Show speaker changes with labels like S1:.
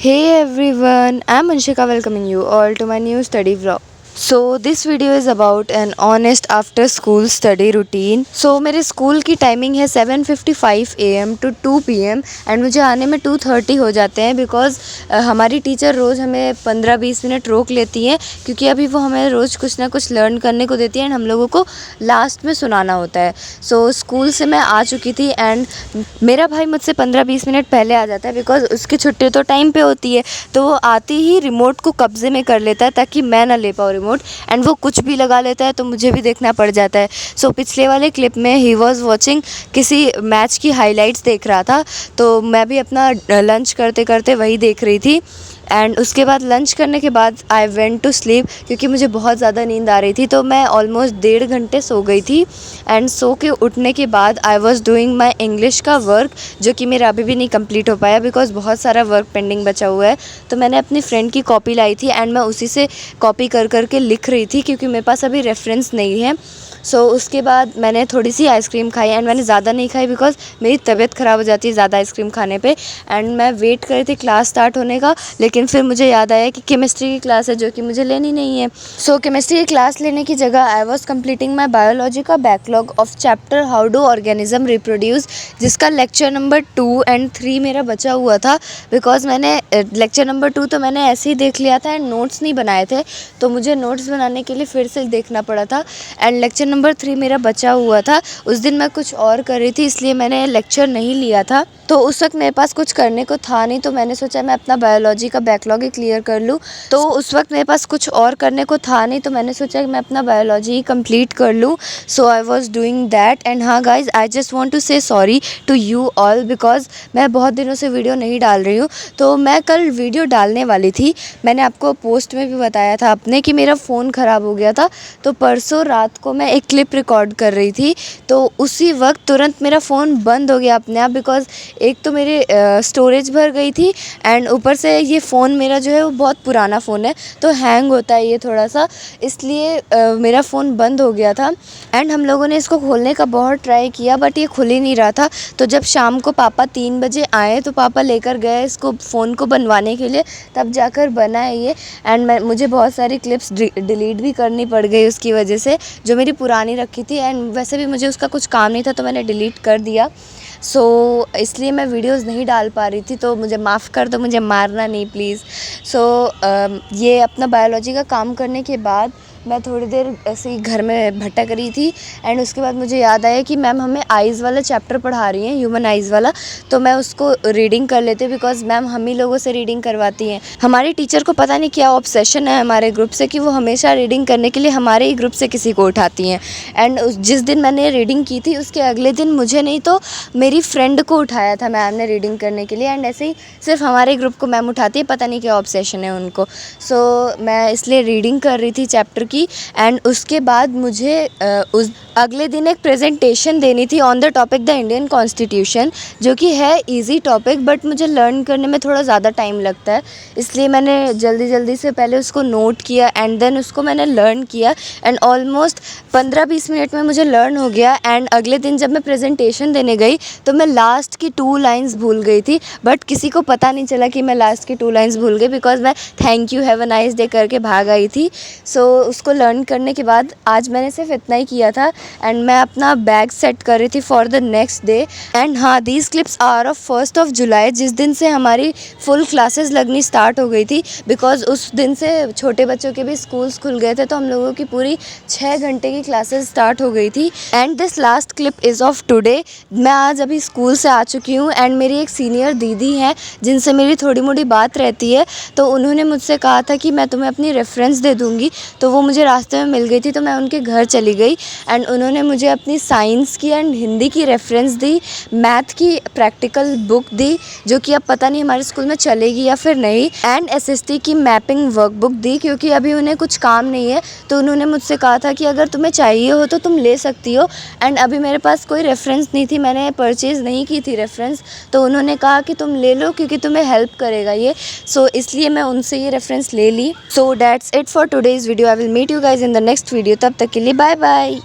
S1: Hey everyone, I'm Anshika welcoming you all to my new study vlog. So this video is about an honest after school study routine. So मेरे school की timing है 7:55 AM to 2 PM and मुझे आने में 2:30 हो जाते हैं because हमारी टीचर रोज़ हमें 15-20 मिनट रोक लेती हैं क्योंकि अभी वो हमें रोज़ कुछ ना कुछ लर्न करने को देती है एंड हम लोगों को लास्ट में सुनाना होता है. सो स्कूल से मैं आ चुकी थी एंड मेरा भाई मुझसे 15-20 मिनट पहले आ जाता है बिकॉज़ उसकी छुट्टी तो टाइम पे होती है. तो वो आते ही रिमोट को कब्जे में कर लेता है ताकि मैं ना ले पाऊँ रिमोट एंड वो कुछ भी लगा लेता है तो मुझे भी देखना पड़ जाता है. सो पिछले वाले क्लिप में ही वॉज वॉचिंग किसी मैच की हाइलाइट्स देख रहा था तो मैं भी अपना लंच करते करते वही देख रही थी एंड उसके बाद लंच करने के बाद आई वेंट टू स्लीप क्योंकि मुझे बहुत ज़्यादा नींद आ रही थी. तो मैं ऑलमोस्ट 1.5 घंटे सो गई थी एंड सो के उठने के बाद आई वॉज डूइंग माई इंग्लिश का वर्क जो कि मेरा अभी भी नहीं कंप्लीट हो पाया बिकॉज़ बहुत सारा वर्क पेंडिंग बचा हुआ है. तो मैंने अपनी फ्रेंड की कॉपी लाई थी एंड मैं उसी से कॉपी कर कर के लिख रही थी क्योंकि मेरे पास अभी रेफरेंस नहीं है. सो उसके बाद मैंने थोड़ी सी आइसक्रीम खाई एंड मैंने ज़्यादा नहीं खाई बिकॉज़ मेरी तबीयत ख़राब हो जाती है ज़्यादा आइसक्रीम खाने पे. एंड मैं वेट कर रही थी क्लास स्टार्ट होने का लेकिन फिर मुझे याद आया कि केमिस्ट्री की क्लास है जो कि मुझे लेनी नहीं है. सो केमिस्ट्री की क्लास लेने की जगह I was completing my biology का backlog of chapter how do organism reproduce जिसका लेक्चर नंबर 2 एंड 3 मेरा बचा हुआ था बिकॉज़ मैंने लेक्चर नंबर 2 तो मैंने ऐसे ही देख लिया था एंड नोट्स नहीं बनाए थे तो मुझे नोट्स बनाने के लिए फिर से देखना पड़ा था. एंड लेक्चर नंबर 3 मेरा बचा हुआ था. उस दिन मैं कुछ और कर रही थी इसलिए मैंने लेक्चर नहीं लिया था. तो उस वक्त मेरे पास कुछ करने को था नहीं तो मैंने सोचा मैं अपना बायोलॉजी का बैकलॉग ही क्लियर कर लूँ. तो उस वक्त मेरे पास कुछ और करने को था नहीं तो मैंने सोचा कि मैं अपना बायोलॉजी ही कंप्लीट कर लूँ. So I was doing that and हाँ guys I just want to say sorry to you all because मैं बहुत दिनों से वीडियो नहीं डाल रही हूँ. तो मैं कल वीडियो डालने वाली थी. मैंने आपको पोस्ट में भी बताया था अपने कि मेरा फ़ोन ख़राब हो गया था तो परसों रात को मैं एक क्लिप रिकॉर्ड कर रही थी तो उसी वक्त तुरंत मेरा फ़ोन बंद हो गया अपने आप बिकॉज़ एक तो मेरे स्टोरेज भर गई थी एंड ऊपर से ये फ़ोन मेरा जो है वो बहुत पुराना फ़ोन है तो हैंग होता है ये थोड़ा सा इसलिए मेरा फ़ोन बंद हो गया था. एंड हम लोगों ने इसको खोलने का बहुत ट्राई किया बट ये खुल ही नहीं रहा था. तो जब शाम को पापा 3 बजे आए तो पापा लेकर गए इसको फ़ोन को बनवाने के लिए तब जाकर बना है ये. एंड मुझे बहुत सारी क्लिप्स डिलीट भी करनी पड़ गई उसकी वजह से जो मेरी पुरानी रखी थी एंड वैसे भी मुझे उसका कुछ काम नहीं था तो मैंने डिलीट कर दिया. सो इसलिए मैं वीडियोस नहीं डाल पा रही थी तो मुझे माफ़ कर दो मुझे मारना नहीं प्लीज़. सो ये अपना बायोलॉजी का काम करने के बाद मैं थोड़ी देर ऐसे ही घर में भटक रही थी एंड उसके बाद मुझे याद आया कि मैम हमें आइज़ वाला चैप्टर पढ़ा रही हैं ह्यूमन आइज़ वाला तो मैं उसको रीडिंग कर लेती बिकॉज़ मैम हम ही लोगों से रीडिंग करवाती हैं. हमारी टीचर को पता नहीं क्या ऑब्सेशन है हमारे ग्रुप से कि वो हमेशा रीडिंग करने के लिए हमारे ही ग्रुप से किसी को उठाती हैं. एंड जिस दिन मैंने रीडिंग की थी उसके अगले दिन मुझे नहीं तो मेरी फ्रेंड को उठाया था मैम ने रीडिंग करने के लिए एंड ऐसे ही सिर्फ हमारे ग्रुप को मैम उठाती है पता नहीं क्या ऑब्सेशन है उनको. सो मैं इसलिए रीडिंग कर रही थी चैप्टर की एंड उसके बाद मुझे उस अगले दिन एक प्रेजेंटेशन देनी थी on the topic the Indian constitution जो कि है इजी टॉपिक बट मुझे लर्न करने में थोड़ा ज़्यादा टाइम लगता है इसलिए मैंने जल्दी से पहले उसको नोट किया एंड देन उसको मैंने लर्न किया एंड ऑलमोस्ट 15-20 मिनट में मुझे लर्न हो गया. एंड अगले दिन जब मैं प्रेजेंटेशन देने गई तो मैं लास्ट की 2 लाइन्स भूल गई थी बट किसी को पता नहीं चला कि मैं लास्ट की 2 लाइन्स भूल गई बिकॉज़ मैं thank you have a nice day करके भाग आई थी. सो उसको लर्न करने के बाद आज मैंने सिर्फ इतना ही किया था एंड मैं अपना बैग सेट कर रही थी for the next day. And हाँ दीज क्लिप्स आर ऑफ 1 जुलाई जिस दिन से हमारी फुल क्लासेस लगनी स्टार्ट हो गई थी बिकॉज़ उस दिन से छोटे बच्चों के भी स्कूल्स खुल गए थे तो हम लोगों की पूरी 6 घंटे की क्लासेस स्टार्ट हो गई थी. And this last clip is of today. मैं आज अभी स्कूल से आ चुकी हूँ एंड मेरी एक सीनियर दीदी हैं जिनसे मेरी थोड़ी मोड़ी बात रहती है तो उन्होंने मुझसे कहा था कि मैं तुम्हें अपनी रेफरेंस दे दूँगी तो वो मुझे रास्ते में मिल गई थी तो मैं उनके घर चली गई एंड उन्होंने मुझे अपनी साइंस की एंड हिंदी की रेफरेंस दी, मैथ की प्रैक्टिकल बुक दी जो कि अब पता नहीं हमारे स्कूल में चलेगी या फिर नहीं एंड एसएसटी की मैपिंग वर्कबुक दी क्योंकि अभी उन्हें कुछ काम नहीं है तो उन्होंने मुझसे कहा था कि अगर तुम्हें चाहिए हो तो तुम ले सकती हो. एंड अभी मेरे पास कोई रेफरेंस नहीं थी मैंने परचेज़ नहीं की थी रेफरेंस तो उन्होंने कहा कि तुम ले लो क्योंकि तुम्हें हेल्प करेगा ये. सो इसलिए मैं उनसे ये रेफरेंस ले ली. So that's it for today's video. I will meet you guys in the next video. तब तक के लिए बाय बाय.